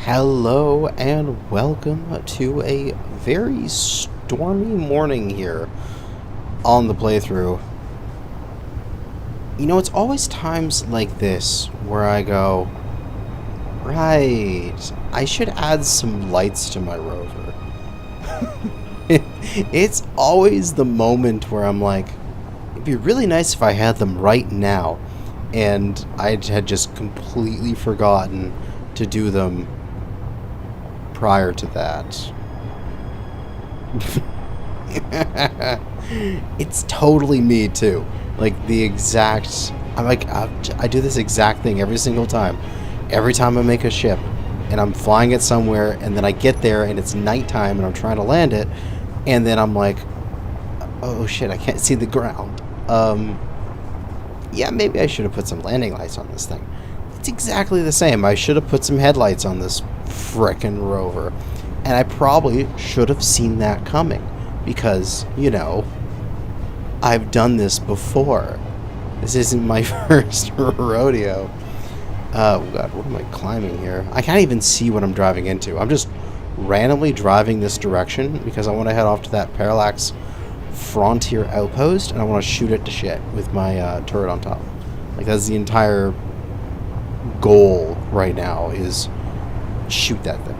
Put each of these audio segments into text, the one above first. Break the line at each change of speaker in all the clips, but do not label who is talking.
Hello and welcome to a very stormy morning here on the playthrough. You know, it's always times like this where I go, right, I should add some lights to my rover. It's always the moment where I'm like, it'd be really nice if I had them right now. And I had just completely forgotten to do them prior to that. It's totally me too. Like the exact, I do this exact thing every single time. Every time I make a ship and I'm flying it somewhere and then I get there and it's nighttime and I'm trying to land it and then I'm like, oh shit, I can't see the ground. Yeah, maybe I should have put some landing lights on this thing. It's exactly the same. I should have put some headlights on this frickin' rover. And I probably should have seen that coming. Because, you know, I've done this before. This isn't my first rodeo. Oh god, what am I climbing here? I can't even see what I'm driving into. I'm just randomly driving this direction because I want to head off to that Parallax Frontier outpost and I want to shoot it to shit with my turret on top. Like, that's the entire goal right now, is shoot that thing.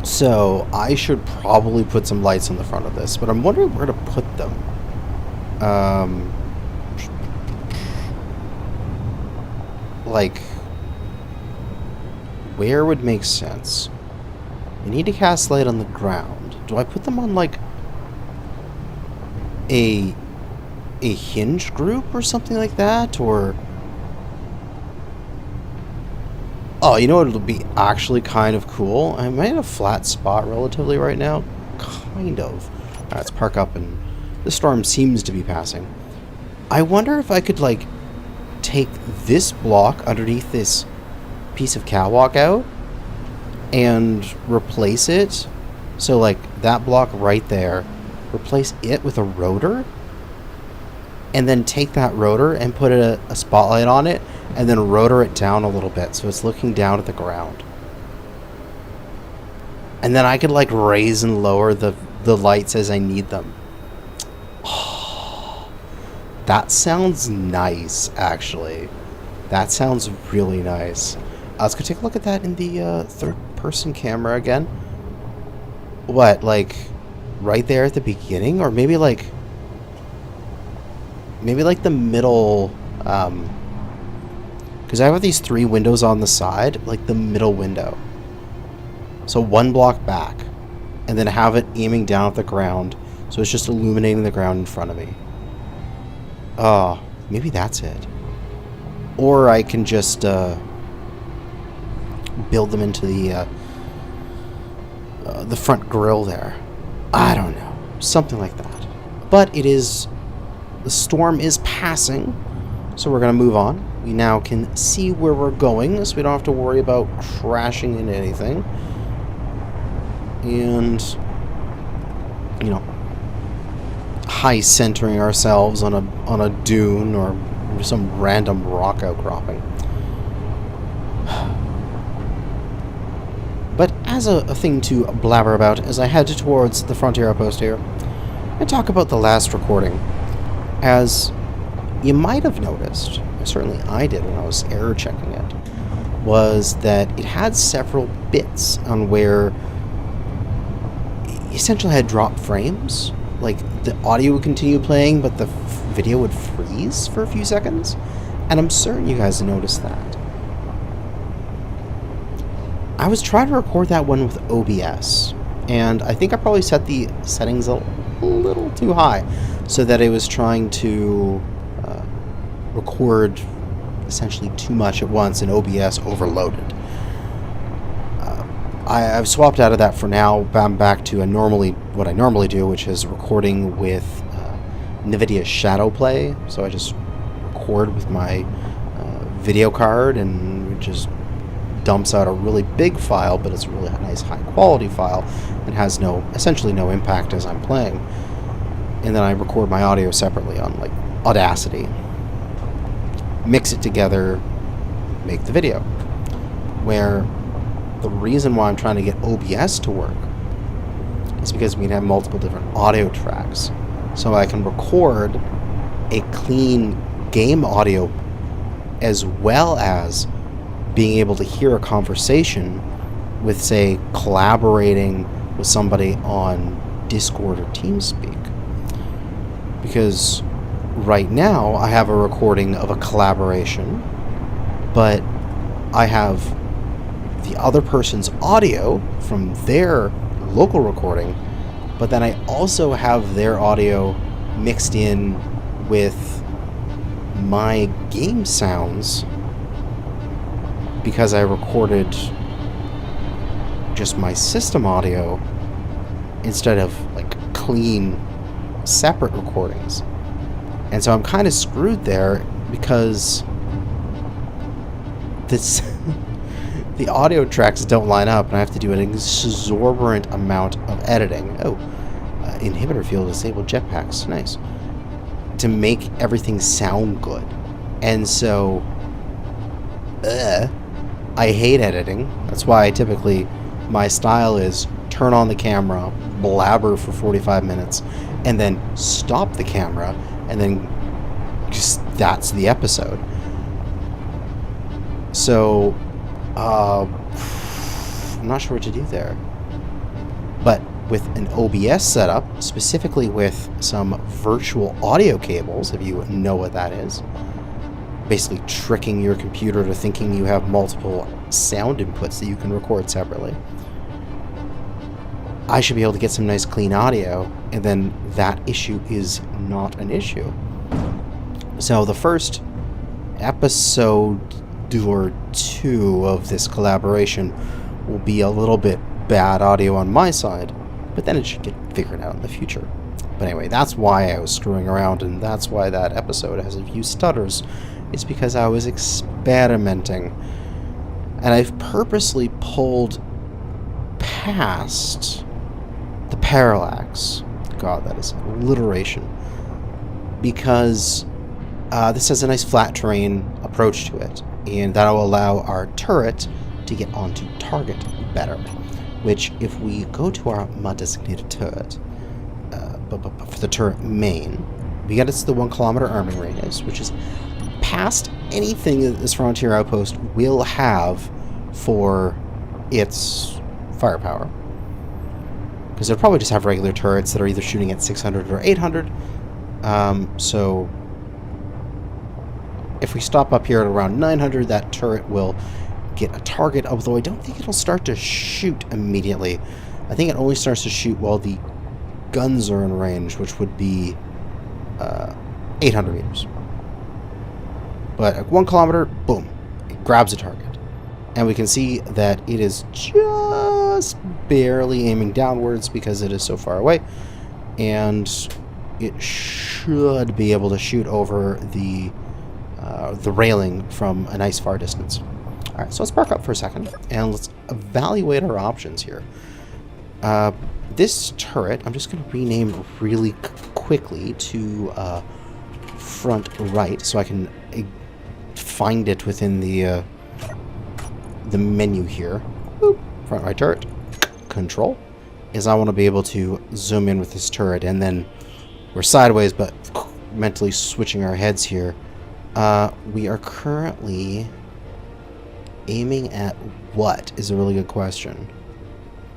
So I should probably put some lights on the front of this, but I'm wondering where to put them. Like, where would make sense? I need to cast light on the ground. Do I put them on like a hinge group or something like that, or? Oh, you know what would be actually kind of cool? I'm in a flat spot relatively right now. Kind of. Alright, let's park up, and the storm seems to be passing. I wonder if I could, like, take this block underneath this piece of catwalk out and replace it. So, like, that block right there, replace it with a rotor, and then take that rotor and put a spotlight on it, and then rotor it down a little bit so it's looking down at the ground. And then I could like raise and lower the lights as I need them. Oh, that sounds nice, actually. That sounds really nice. Let's go take a look at that in the third-person camera again. What, like right there at the beginning? Or maybe like the middle, because I have these three windows on the side, like the middle window. So one block back, and then have it aiming down at the ground, so it's just illuminating the ground in front of me. Oh, maybe that's it. Or I can just build them into the front grille there. I don't know, something like that. But it is, the storm is passing, so we're gonna move on. We now can see where we're going, so we don't have to worry about crashing into anything. And, you know, high centering ourselves on a dune or some random rock outcropping. But as a thing to blabber about as I head towards the Frontier outpost here, I talk about the last recording. As you might have noticed, certainly I did when I was error checking it, was that it had several bits on where essentially had dropped frames. Like, the audio would continue playing, but the video would freeze for a few seconds. And I'm certain you guys noticed that. I was trying to record that one with OBS, and I think I probably set the settings a little too high, so that it was trying to record essentially too much at once, and OBS overloaded. I've swapped out of that for now. I'm back to what I normally do, which is recording with NIVIDIA Shadowplay. So I just record with my video card, and it just dumps out a really big file, but it's a really nice high quality file and has essentially no impact as I'm playing. And then I record my audio separately on like Audacity, mix it together, make the video. Where the reason why I'm trying to get OBS to work is because we can have multiple different audio tracks. So I can record a clean game audio as well as being able to hear a conversation with, say, collaborating with somebody on Discord or TeamSpeak. Because right now I have a recording of a collaboration, but I have the other person's audio from their local recording, but then I also have their audio mixed in with my game sounds because I recorded just my system audio instead of like clean separate recordings. And so I'm kind of screwed there because this the audio tracks don't line up and I have to do an exorbitant amount of editing. Oh, inhibitor field disabled jetpacks. Nice. To make everything sound good. And so I hate editing. That's why I typically, my style is turn on the camera, blabber for 45 minutes, and then stop the camera, and then just that's the episode. So I'm not sure what to do there. But with an OBS setup, specifically with some virtual audio cables, if you know what that is, basically tricking your computer to thinking you have multiple sound inputs that you can record separately, I should be able to get some nice clean audio, and then that issue is not an issue. So the first episode or two of this collaboration will be a little bit bad audio on my side, but then it should get figured out in the future. But anyway, that's why I was screwing around, and that's why that episode has a few stutters. It's because I was experimenting, and I've purposely pulled past the parallax. God, that is alliteration. Because this has a nice flat terrain approach to it, and that will allow our turret to get onto target better. Which, if we go to our mod-designated turret, for the turret main, we get it's the 1 kilometer arming radius, which is past anything that this Frontier Outpost will have for its firepower. Because they'll probably just have regular turrets that are either shooting at 600 or 800. So if we stop up here at around 900, that turret will get a target, although I don't think it'll start to shoot immediately. I think it only starts to shoot while the guns are in range, which would be 800 meters. But at 1 kilometer, boom, it grabs a target. And we can see that it is just barely aiming downwards because it is so far away. And it should be able to shoot over the railing from a nice far distance. Alright, so let's park up for a second, and let's evaluate our options here. This turret, I'm just going to rename really quickly to front right, so I can find it within the menu here. Boop. Front right turret. Control. Is I want to be able to zoom in with this turret, and then we're sideways, but mentally switching our heads here. We are currently aiming at what is a really good question.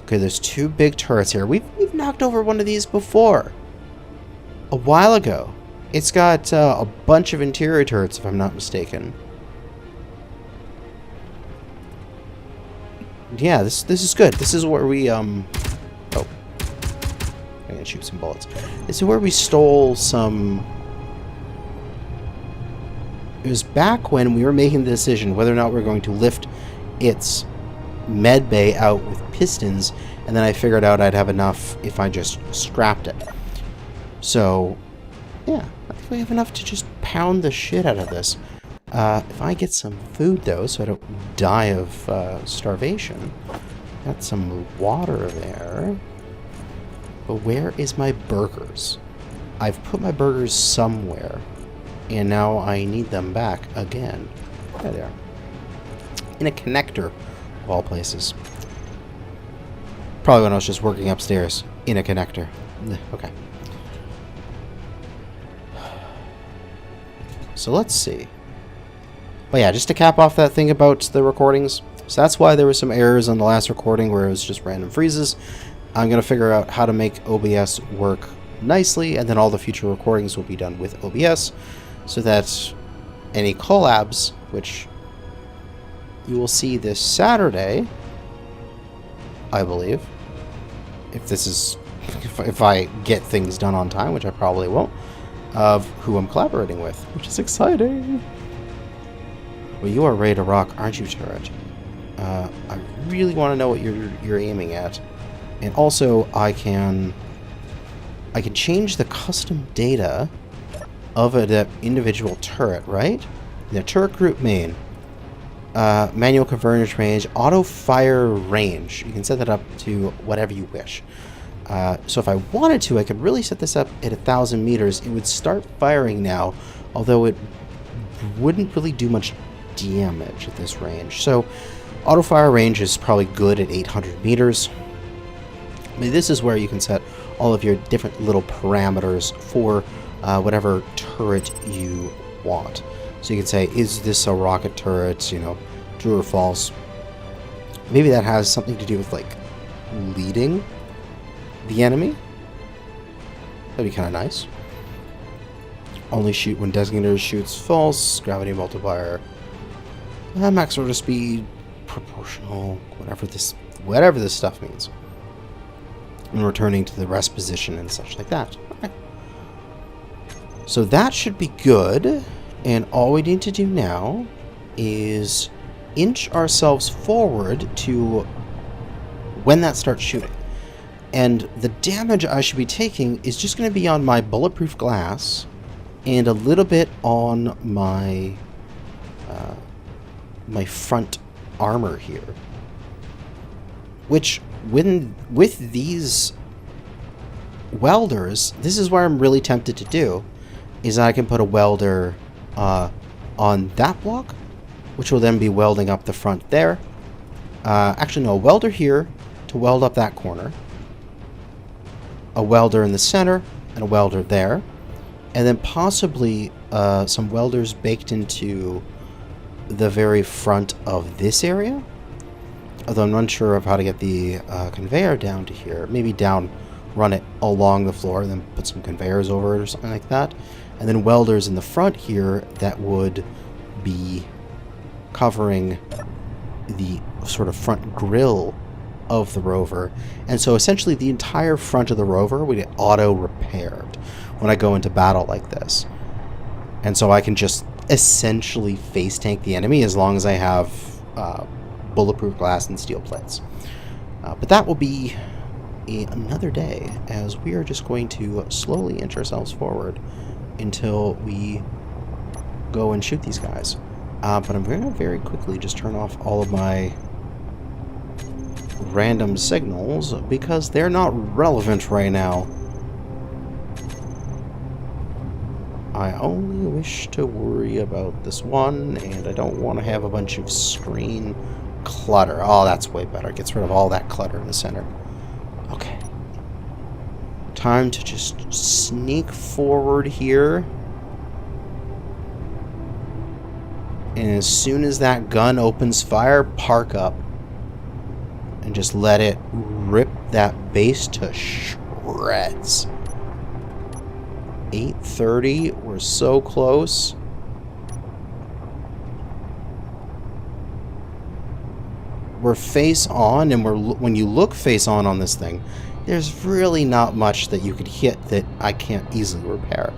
Okay, there's 2 big turrets here. We've knocked over one of these before. A while ago. It's got a bunch of interior turrets, if I'm not mistaken. Yeah, this is good. This is where we, oh. I'm gonna shoot some bullets. This is where we stole some... It was back when we were making the decision whether or not we were going to lift its med bay out with pistons, and then I figured out I'd have enough if I just scrapped it. So, yeah, I think we have enough to just pound the shit out of this. If I get some food, though, so I don't die of starvation. Got some water there. But where is my burgers? I've put my burgers somewhere. And now I need them back again. There they are. In a connector, of all places. Probably when I was just working upstairs in a connector. Okay. So let's see. But yeah, just to cap off that thing about the recordings. So that's why there were some errors on the last recording where it was just random freezes. I'm going to figure out how to make OBS work nicely, and then all the future recordings will be done with OBS, so that any collabs, which you will see this Saturday, I believe, if I get things done on time, which I probably won't, of who I'm collaborating with, which is exciting. Well, you are ready to rock, aren't you, Turret? I really want to know what you're aiming at. And also, I can change the custom data of an individual turret, right? The turret group main, manual convergence range, auto fire range. You can set that up to whatever you wish. So if I wanted to, I could really set this up at 1,000 meters. It would start firing now, although it wouldn't really do much damage at this range. So auto fire range is probably good at 800 meters. I mean, this is where you can set all of your different little parameters for whatever turret you want. So you can say, is this a rocket turret, you know, true or false? Maybe that has something to do with, like, leading the enemy. That'd be kind of nice. Only shoot when designator shoots false, gravity multiplier, max order speed, proportional, whatever this stuff means. And returning to the rest position and such like that. Okay. So that should be good, and all we need to do now is inch ourselves forward to when that starts shooting. And the damage I should be taking is just going to be on my bulletproof glass and a little bit on my my front armor here. Which, with these welders, this is what I'm really tempted to do, is I can put a welder on that block, which will then be welding up the front there. Actually, no, a welder here to weld up that corner, a welder in the center, and a welder there, and then possibly some welders baked into the very front of this area. Although I'm unsure of how to get the conveyor down to here. Maybe down, run it along the floor, and then put some conveyors over it or something like that. And then welders in the front here that would be covering the sort of front grille of the rover. And so essentially the entire front of the rover would get auto-repaired when I go into battle like this. And so I can just essentially face tank the enemy as long as I have bulletproof glass and steel plates. But that will be another day, as we are just going to slowly inch ourselves forward until we go and shoot these guys. But I'm going to very quickly just turn off all of my random signals because they're not relevant right now. I only wish to worry about this one, and I don't want to have a bunch of screen clutter. Oh, that's way better. It gets rid of all that clutter in the center. Okay. Time to just sneak forward here. And as soon as that gun opens fire, park up. And just let it rip that base to shreds. 8:30. We're so close. We're face on, and when you look face on this thing, there's really not much that you could hit that I can't easily repair.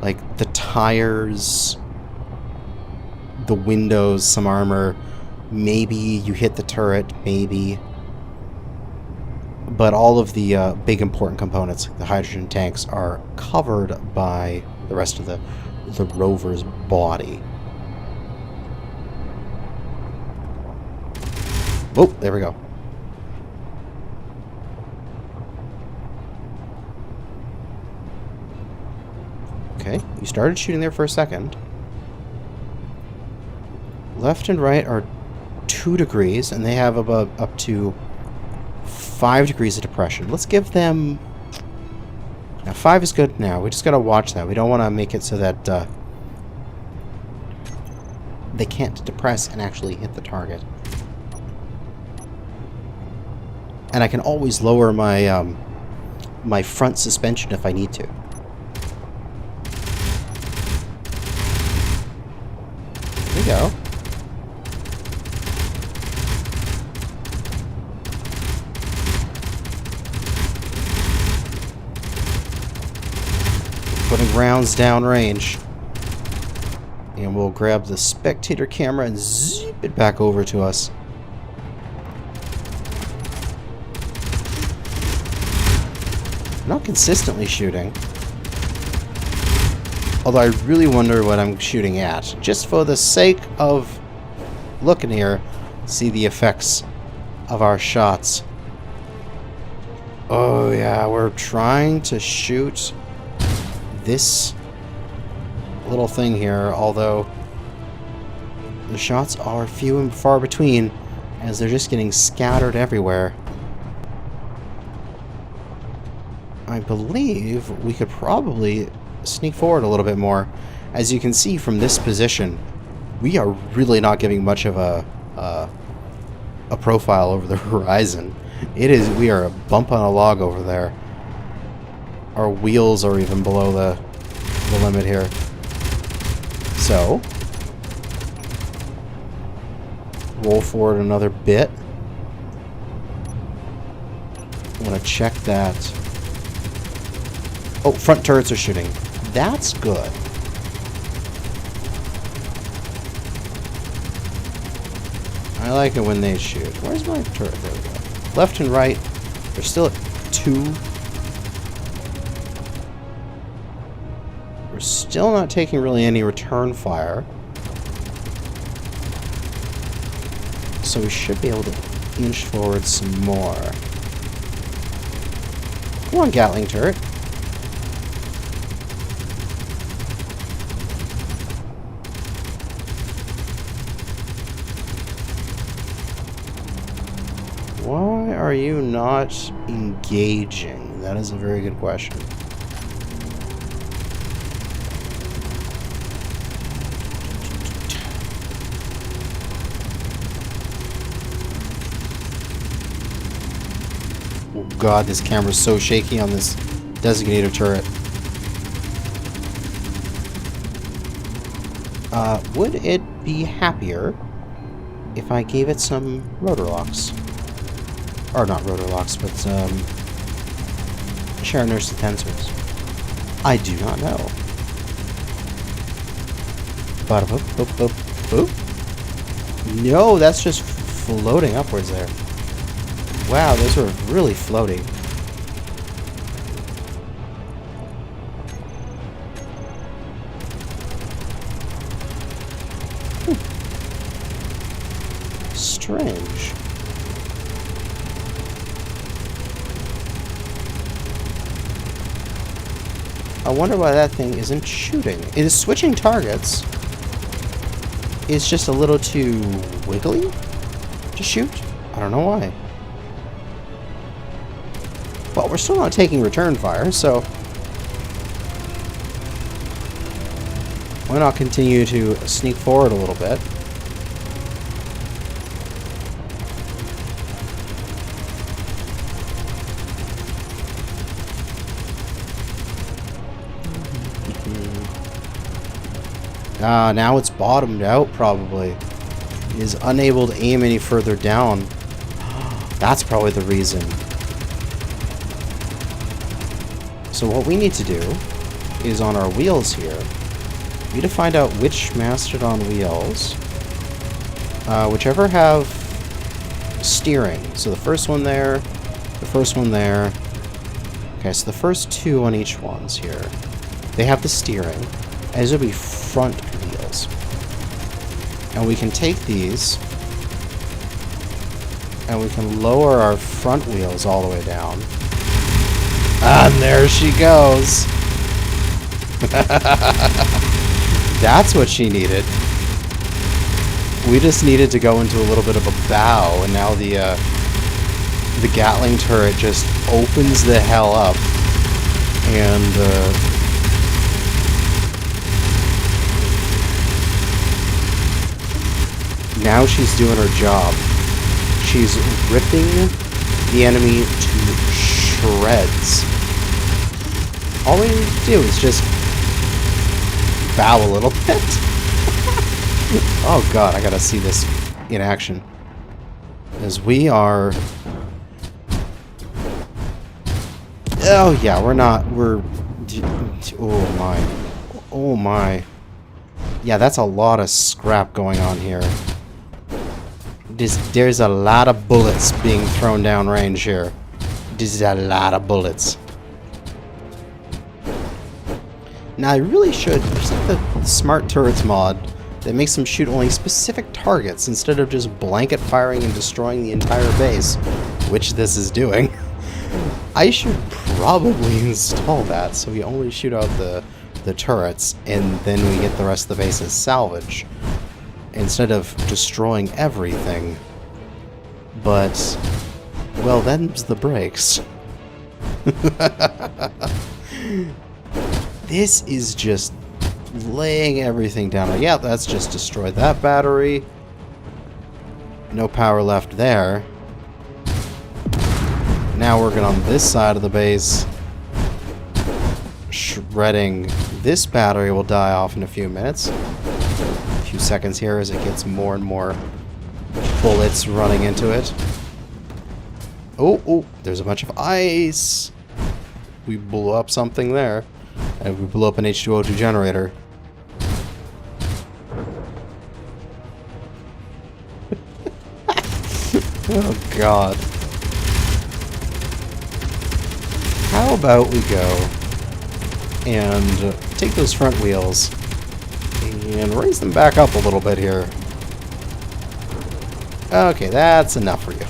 Like the tires, the windows, some armor, maybe you hit the turret, maybe. But all of the big important components, like the hydrogen tanks, are covered by the rest of the rover's body. Oh, there we go. Okay, you started shooting there for a second. Left and right are 2 degrees, and they have about up to 5 degrees of depression. Let's give them... Now, 5 is good now. We just got to watch that. We don't want to make it so that they can't depress and actually hit the target. And I can always lower my my front suspension if I need to. There we go. Putting rounds downrange. And we'll grab the spectator camera and zip it back over to us. Not consistently shooting. Although I really wonder what I'm shooting at. Just for the sake of looking here, see the effects of our shots. Oh yeah, we're trying to shoot this little thing here, although the shots are few and far between as they're just getting scattered everywhere. I believe we could probably sneak forward a little bit more. As you can see from this position, we are really not giving much of a profile over the horizon. It is, we are a bump on a log over there. Our wheels are even below the limit here. So, roll forward another bit. I want to check that. Oh, front turrets are shooting. That's good. I like it when they shoot. Where's my turret? There we go. Left and right. They're still at 2. We're still not taking really any return fire. So we should be able to inch forward some more. Come on, Gatling turret. Why are you not engaging? That is a very good question. Oh god, this camera's so shaky on this designator turret. Would it be happier if I gave it some rotor locks? Or not rotor locks, but Sharoners sensors. I do not know. Bada boop, boop, boop, boop. No, that's just floating upwards there. Wow, those were really floating. Strange. I wonder why that thing isn't shooting. It is switching targets. It's just a little too wiggly to shoot. I don't know why. Well, we're still not taking return fire, so why not continue to sneak forward a little bit? Now it's bottomed out, probably. It is unable to aim any further down. That's probably the reason. So what we need to do is on our wheels here, we need to find out which Mastodon wheels, whichever have steering. So the first one there, the first one there. Okay, so the first 2 on each one's here, they have the steering. And these will be front wheels. And we can take these and we can lower our front wheels all the way down. And there she goes. That's what she needed. We just needed to go into a little bit of a bow, and now the the Gatling turret just opens the hell up. And, now she's doing her job. She's ripping the enemy to shreds. All we need to do is just bow a little bit. Oh god, I gotta see this in action. As we are... Oh yeah, we're... Oh my. Oh my. Yeah, that's a lot of scrap going on here. There's a lot of bullets being thrown down range here. There's a lot of bullets. Now I really should, there's like the Smart Turrets mod that makes them shoot only specific targets instead of just blanket firing and destroying the entire base, which this is doing. I should probably install that so we only shoot out the turrets and then we get the rest of the base as salvage instead of destroying everything. But, well, them's the breaks. This is just laying everything down. Yeah, that's just destroyed that battery. No power left there. Now working on this side of the base. Shredding this battery will die off in a few minutes. A few seconds here as it gets more and more bullets running into it. Oh, there's a bunch of ice. We blew up something there. And we blew up an H2O2 generator. Oh god. How about we go and take those front wheels and raise them back up a little bit here. Okay, that's enough for you.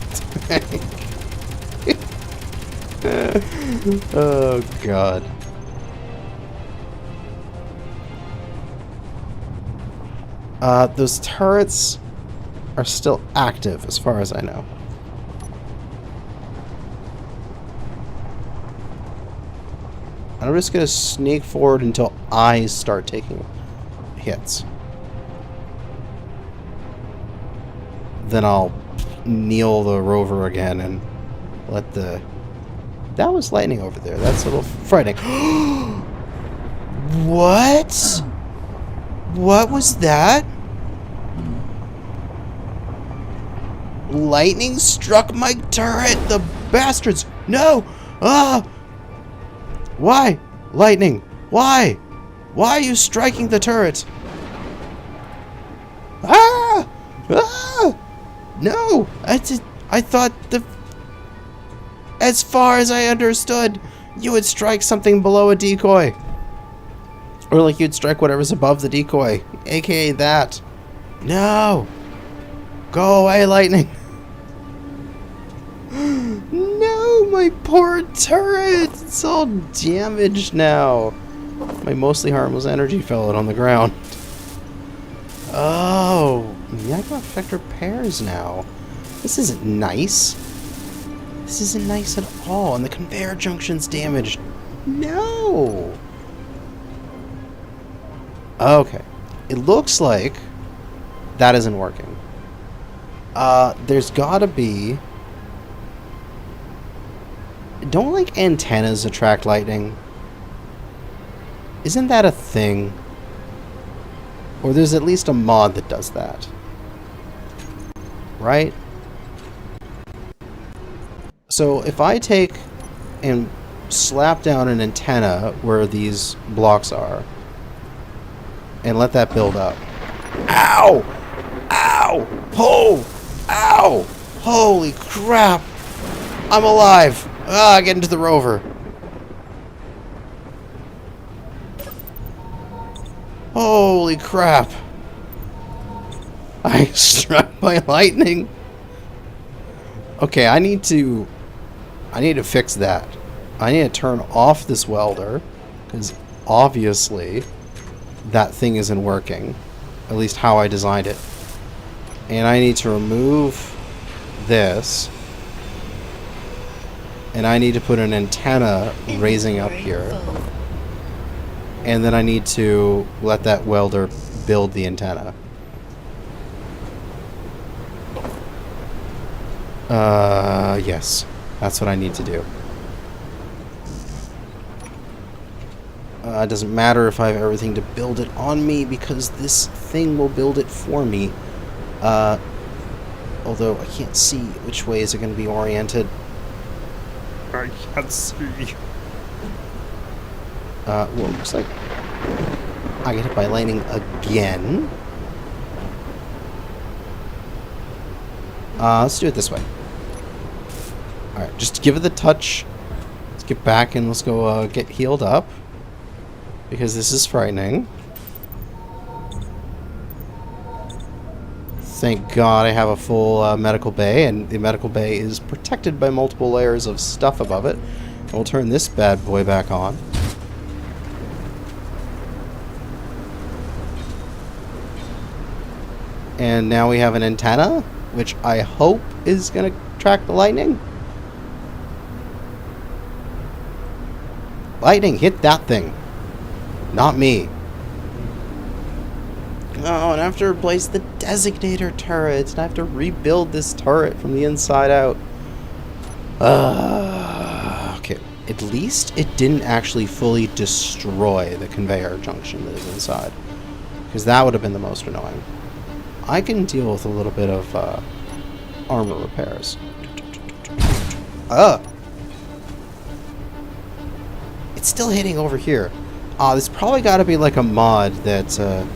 Oh god. Those turrets are still active as far as I know. I'm just going to sneak forward until I start taking hits. Then I'll kneel the rover again and let the... That was lightning over there. That's a little frightening. What? What was that? Lightning struck my turret! The bastards! No! Ah! Why? Lightning! Why? Why are you striking the turret? Ah! Ah! No! I thought as far as I understood, you would strike something below a decoy. Or like you'd strike whatever's above the decoy. AKA that. No! Go away, lightning! No, my poor turret! It's all damaged now. My mostly harmless energy fell out on the ground. Oh, yeah, I can affect repairs now. This isn't nice. This isn't nice at all, and the conveyor junction's damaged. No! Okay. It looks like that isn't working. There's gotta be... Don't, like, antennas attract lightning? Isn't that a thing? Or there's at least a mod that does that. Right? So if I take and slap down an antenna where these blocks are, and let that build up. Ow! Ow! Oh! Ow! Holy crap! I'm alive! Ah, get into the rover. Holy crap! I struck by lightning. Okay, I need to fix that. I need to turn off this welder, because obviously that thing isn't working. At least how I designed it. And I need to remove this. And I need to put an antenna raising up here. And then I need to let that welder build the antenna. Yes. That's what I need to do. It doesn't matter if I have everything to build it on me, because this thing will build it for me. Although I can't see which way is it going to be oriented. I can't see. Well, looks like I get hit by lightning again. Let's do it this way. Alright, just to give it the touch. Let's get back and let's go get healed up. Because this is frightening. Thank God I have a full medical bay, and the medical bay is protected by multiple layers of stuff above it. And we'll turn this bad boy back on. And now we have an antenna, which I hope is going to track the lightning. Lightning, hit that thing. Not me. Oh, and I have to replace the designator turret, and I have to rebuild this turret from the inside out. Okay, at least it didn't actually fully destroy the conveyor junction that is inside, because that would have been the most annoying. I can deal with a little bit of armor repairs. It's still hitting over here. There's probably got to be like a mod that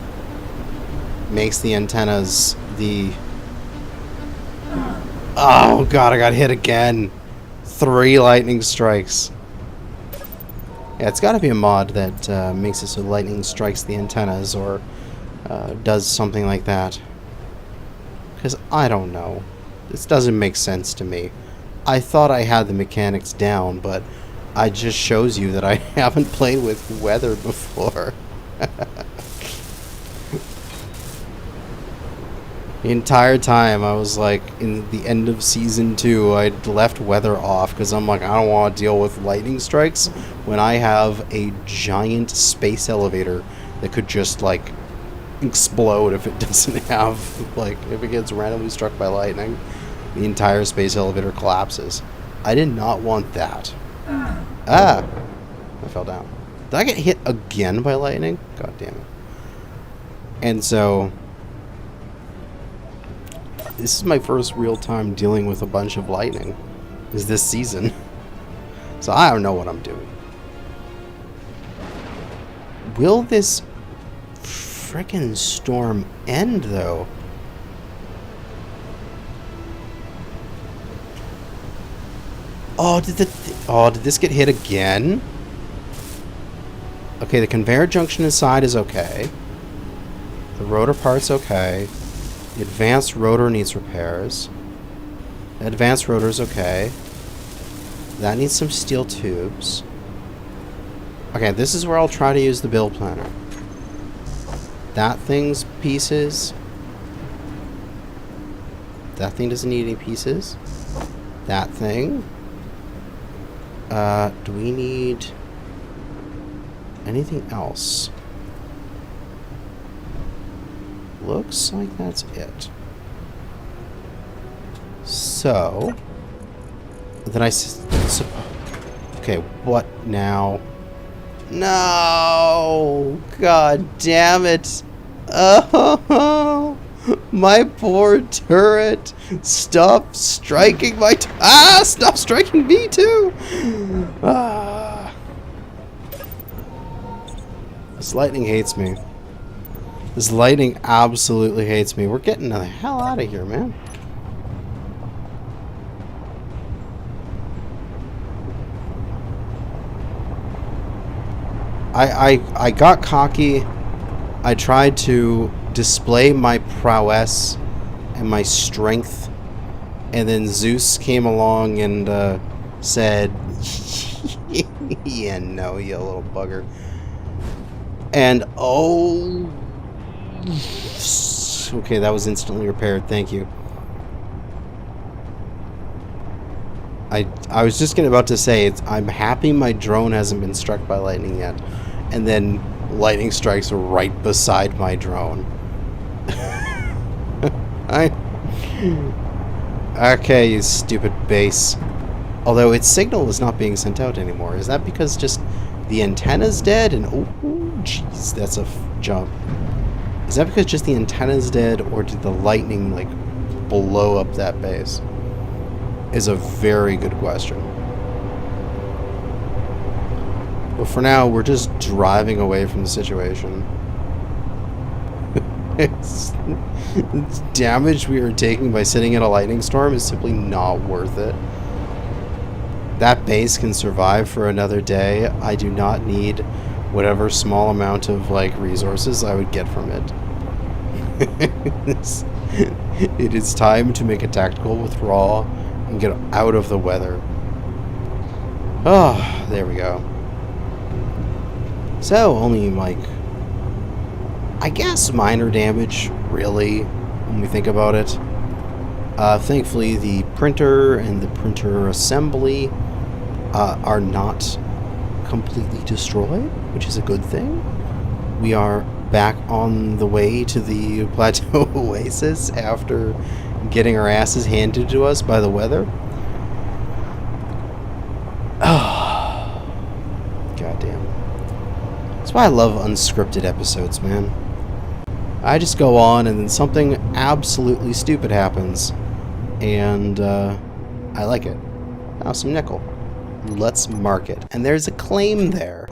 makes the antennas the... Oh god, I got hit again. 3 lightning strikes. Yeah, it's got to be a mod that makes it so lightning strikes the antennas, or does something like that. Because I don't know. This doesn't make sense to me. I thought I had the mechanics down, but it just shows you that I haven't played with weather before. The entire time I was like, in the end of season 2, I'd left weather off because I'm like, I don't want to deal with lightning strikes when I have a giant space elevator that could just like explode if it doesn't have, like, if it gets randomly struck by lightning, the entire space elevator collapses. I did not want that. I fell down. Did I get hit again by lightning? God damn it. And so this is my first real time dealing with a bunch of lightning, is this season. So I don't know what I'm doing. Will this frickin' storm end, though? Oh, did this get hit again? Okay, the conveyor junction inside is okay. The rotor part's okay. The advanced rotor needs repairs. The advanced rotor's okay. That needs some steel tubes. Okay, this is where I'll try to use the build planner. That thing's pieces. That thing doesn't need any pieces. That thing. Do we need anything else? Looks like that's it. So, then okay, what now? No! God damn it! Oh, my poor turret! Stop striking my stop striking me too! This lightning hates me. This lightning absolutely hates me. We're getting the hell out of here, man. I got cocky. I tried to display my prowess and my strength, and then Zeus came along and said, yeah, no, you little bugger. And oh, okay, that was instantly repaired. Thank you. I was just about to say, I'm happy my drone hasn't been struck by lightning yet. And then lightning strikes right beside my drone. Okay, you stupid base. Although its signal is not being sent out anymore. Is that because just the antenna's dead? And oh, jeez, that's a jump. Is that because just the antenna's dead, or did the lightning, like, blow up that base? Is a very good question. But for now, we're just driving away from the situation. It's damage we are taking by sitting in a lightning storm is simply not worth it. That base can survive for another day. I do not need whatever small amount of, like, resources I would get from it. It is time to make a tactical withdrawal and get out of the weather. Oh, there we go. So, only, like, I guess minor damage, really, when we think about it. Thankfully, the printer and the printer assembly are not completely destroyed, which is a good thing. We are back on the way to the Plateau Oasis after getting our asses handed to us by the weather. Oh, goddamn. That's why I love unscripted episodes, man. I just go on and then something absolutely stupid happens. And I like it. Now some nickel. Let's mark it. And there's a claim there,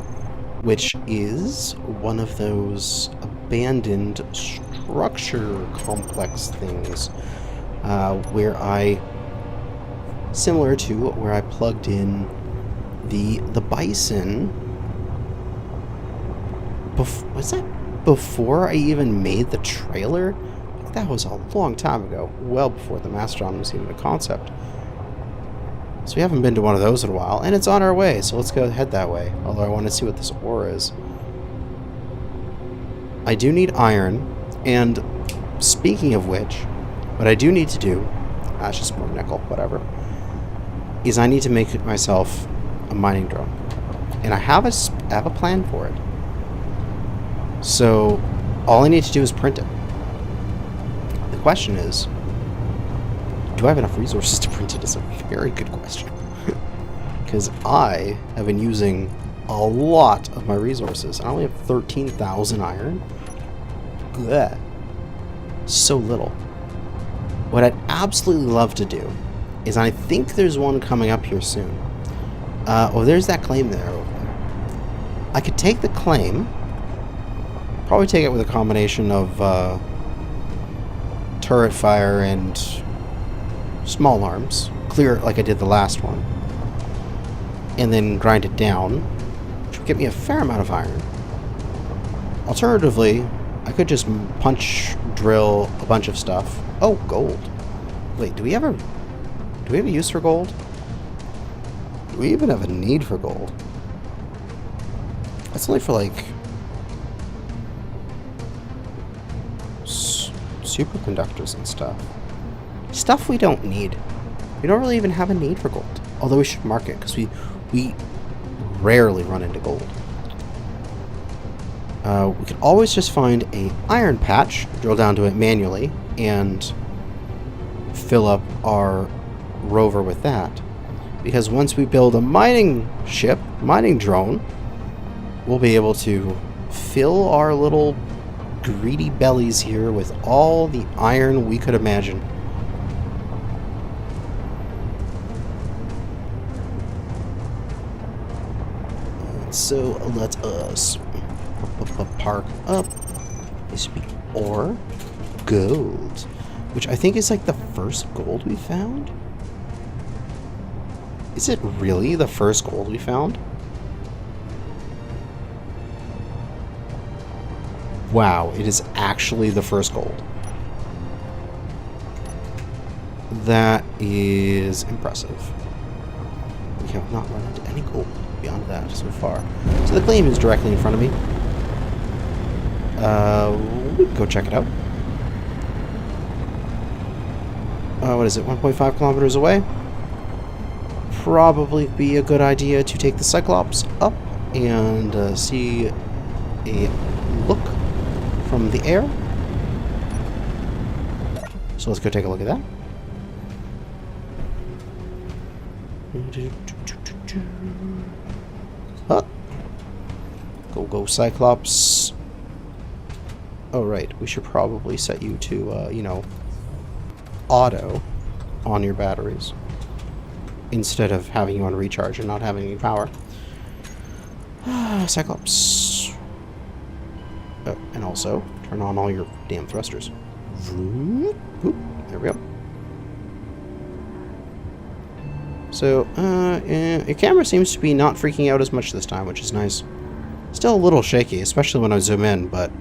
which is one of those abandoned structure complex things where similar to where I plugged in the bison. Was that before I even made the trailer? That was a long time ago, well before the Mastodon was even a concept. So we haven't been to one of those in a while, and it's on our way, so let's go head that way. Although I want to see what this ore is. I do need iron, and speaking of which, what I do need to do, it's just more nickel, whatever, is I need to make myself a mining drone. And I have a plan for it. So all I need to do is print it. The question is, do I have enough resources to print it? Is a very good question. Because I have been using a lot of my resources. I only have 13,000 iron. Blech. So little. What I'd absolutely love to do is, I think there's one coming up here soon. Oh, there's that claim there over there. I could take the claim, probably take it with a combination of turret fire and small arms, clear it like I did the last one, and then grind it down, which would get me a fair amount of iron. Alternatively, I could just punch drill a bunch of stuff. Oh, gold. Wait, do we have a use for gold? Do we even have a need for gold? That's only for, like, superconductors and stuff. Stuff we don't need. We don't really even have a need for gold. Although we should mark it, because we rarely run into gold. We could always just find a iron patch, drill down to it manually, and fill up our rover with that. Because once we build a mining drone, we'll be able to fill our little greedy bellies here with all the iron we could imagine. So let us park up. This would be ore, gold, which I think is like the first gold we found. Is it really the first gold we found? Wow, it is actually the first gold. That is impressive. We have not run into any gold beyond that so far. So the claim is directly in front of me. We can go check it out. What is it, 1.5 kilometers away? probably be a good idea to take the Cyclops up and see a look from the air. So let's go take a look at that. Huh. Go Cyclops. Oh right, we should probably set you to, you know, auto on your batteries instead of having you on recharge and not having any power. Cyclops. Oh, and also turn on all your damn thrusters. Oop, there we go. So, your camera seems to be not freaking out as much this time, which is nice. Still a little shaky, especially when I zoom in, but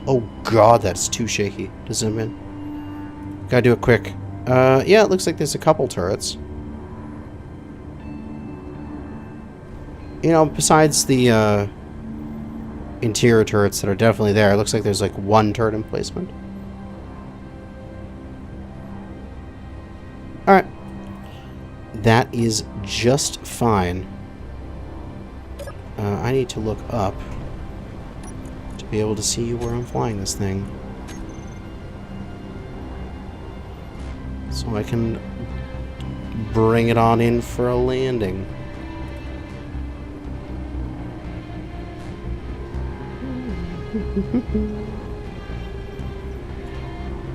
oh god, that's too shaky to zoom in. Gotta do it quick. Yeah, it looks like there's a couple turrets. You know, besides the, interior turrets that are definitely there, it looks like there's like one turret emplacement. Alright. That is just fine. I need to look up to be able to see where I'm flying this thing. So I can bring it on in for a landing.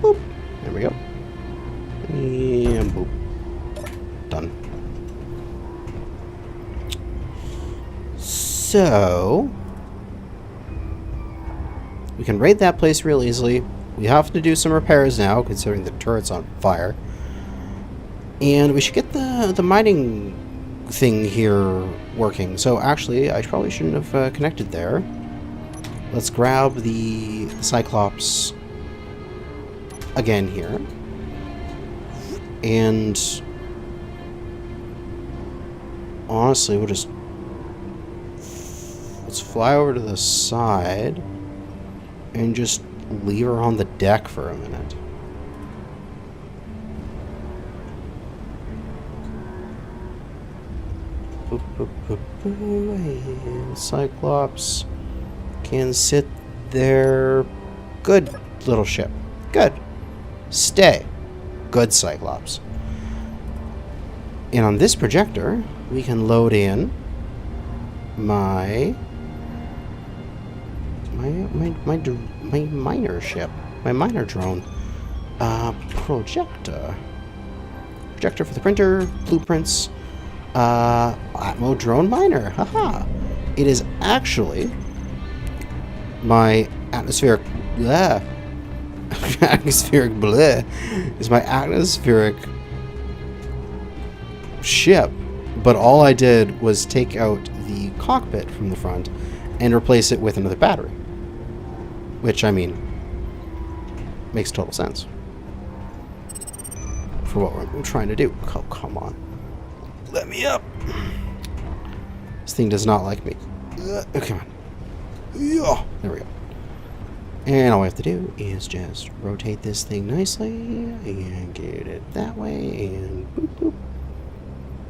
Boop. There we go. And boop. Done. So we can raid that place real easily. We have to do some repairs now, considering the turret's on fire. And we should get the mining thing here working. So actually, I probably shouldn't have connected there. Let's grab the Cyclops again here. And honestly, we'll just... let's fly over to the side and just leave her on the deck for a minute. Boop, boop, boop, boop. And Cyclops can sit there. Good little ship. Good. Stay. Good Cyclops. And on this projector, we can load in my miner ship, my miner drone, projector for the printer, blueprints, Atmo drone miner. Haha! It is actually my atmospheric bleh. Atmospheric bleh is my atmospheric ship, but all I did was take out the cockpit from the front and replace it with another battery, which, I mean, makes total sense for what we're trying to do. Oh, come on. Let me up. This thing does not like me. Come on. Yeah, there we go. And all we have to do is just rotate this thing nicely and get it that way, and boop,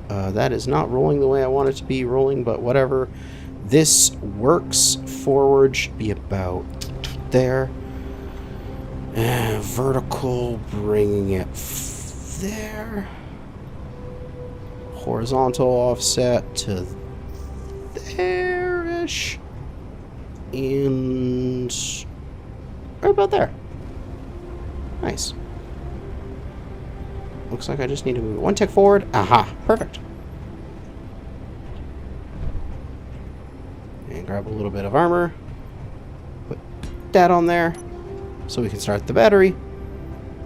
boop. That is not rolling the way I want it to be rolling, but whatever. This works. Forward should be about there. Vertical, bringing it there. Horizontal offset to there-ish. And right about there. Nice. Looks like I just need to move it one tick forward. Aha, perfect. And grab a little bit of armor. Put that on there so we can start the battery.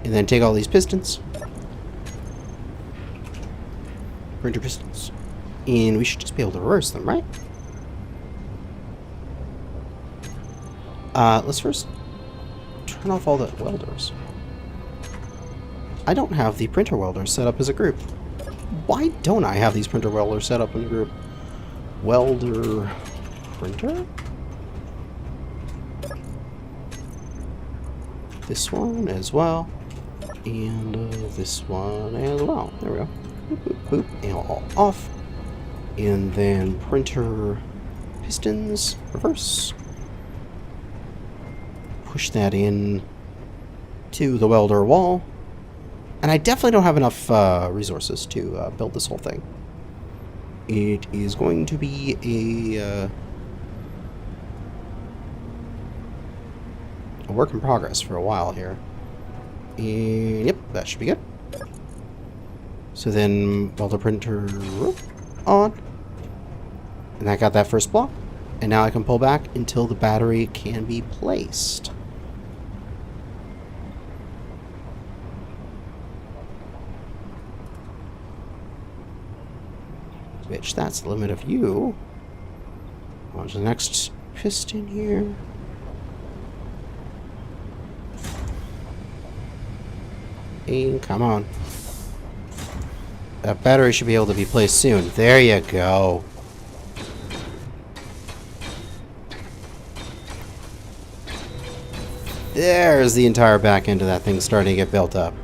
And then take all these pistons. Printer pistons. And we should just be able to reverse them, right? Let's first turn off all the welders. I don't have the printer welders set up as a group. Why don't I have these printer welders set up in a group? Welder printer? This one as well. And this one as well. There we go. Boop, boop, boop. And all off. And then printer pistons, reverse. Push that in to the welder wall. And I definitely don't have enough resources to build this whole thing. It is going to be a work in progress for a while here. And yep, that should be good. So then welder printer on. And I got that first block. And now I can pull back until the battery can be placed. Which, that's the limit of you. On to the next piston here. And come on. That battery should be able to be placed soon. There you go. There's the entire back end of that thing starting to get built up.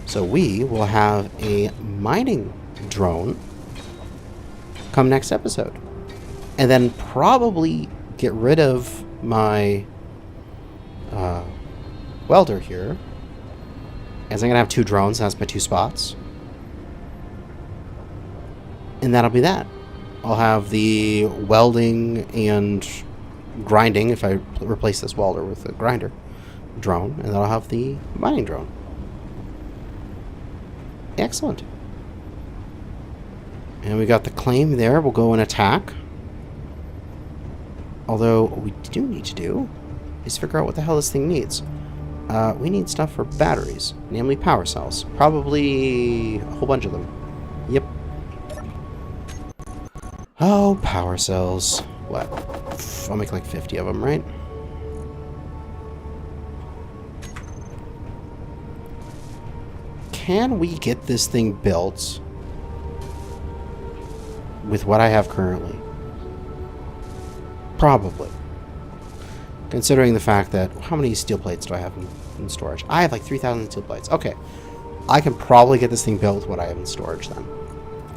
So we will have a mining drone come next episode. And then probably get rid of my welder here. As I'm going to have 2 drones, that's my 2 spots. And that'll be that. I'll have the welding and grinding, if I replace this welder with a grinder drone, and then I'll have the mining drone. Excellent. And we got the claim there. We'll go and attack. Although, what we do need to do is figure out what the hell this thing needs. We need stuff for batteries, namely power cells. Probably a whole bunch of them. Yep. Oh, power cells. What? I'll make like 50 of them, right? Can we get this thing built with what I have currently? Probably. Considering the fact that, how many steel plates do I have in storage? I have like 3,000 steel plates. Okay. I can probably get this thing built with what I have in storage then.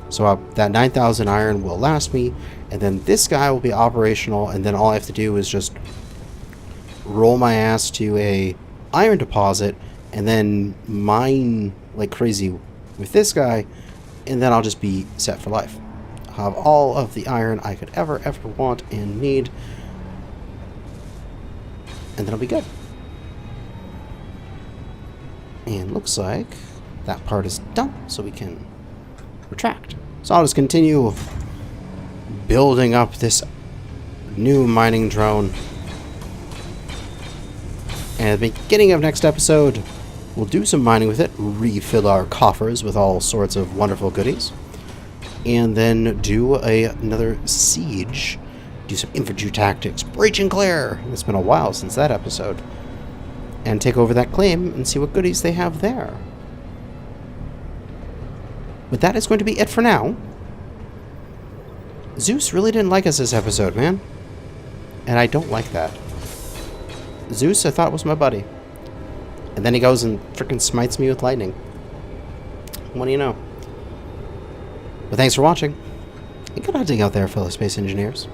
So that 9,000 iron will last me, and then this guy will be operational, and then all I have to do is just roll my ass to a iron deposit, and then mine like crazy with this guy, and then I'll just be set for life. I'll have all of the iron I could ever want and need, and then I'll be good. And looks like that part is done, so we can retract. So I'll just continue building up this new mining drone. And at the beginning of next episode, we'll do some mining with it, refill our coffers with all sorts of wonderful goodies, and then do another siege, do some infantry tactics, breach and clear. It's been a while since that episode. And take over that claim and see what goodies they have there. But that is going to be it for now. Zeus really didn't like us this episode, man. And I don't like that. Zeus, I thought, was my buddy. And then he goes and frickin' smites me with lightning. What do you know? But thanks for watching. And good hunting out there, fellow space engineers.